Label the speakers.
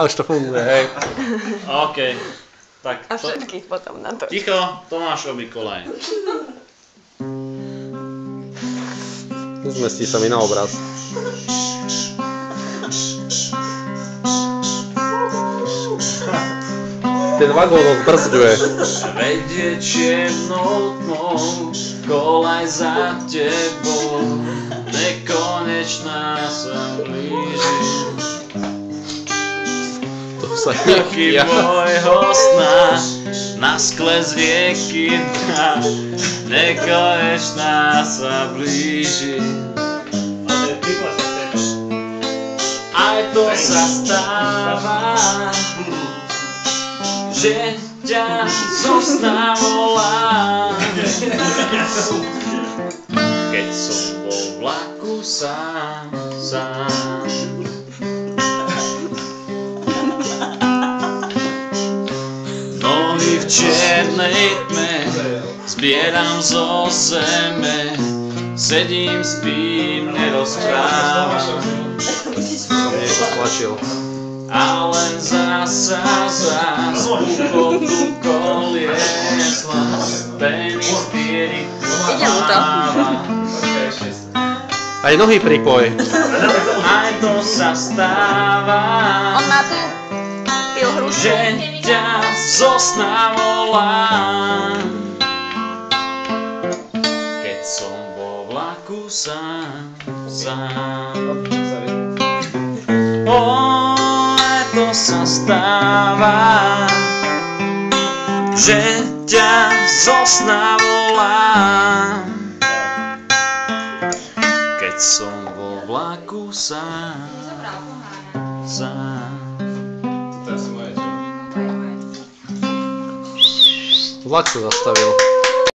Speaker 1: Už to funguje, hej.
Speaker 2: OK. Tak
Speaker 3: A všetkých potom na to.
Speaker 2: Ticho, Tomášovi kolaj.
Speaker 1: Zmestí sa mi na obraz. Ten vagón odbrzďuje.
Speaker 2: Vedie čiernou tmou, kolaj za tebou, nekonečná sa blíži.
Speaker 1: To sa
Speaker 2: Taky môjho sna, na skle z rieky dňa, nekonečná sa blíži. Aj to sa stáva, že ťa zo sna volám. Keď som vo vlaku sám. Nohy v čiernej tme, zbieram zo zeme, sedím, spím, nerozprávam. A len zasa uchodu koliesla, penis diery máva.
Speaker 1: Aj nohy pripoj.
Speaker 2: Aj to sa stáva,
Speaker 3: On má tu pil hrušku.
Speaker 2: že ťa zo sna volám. Keď som vo vlaku sám. To sa stáva, že ťa zo sna volám. Keď som vo vlaku sám.
Speaker 1: Vlak sa zastavil.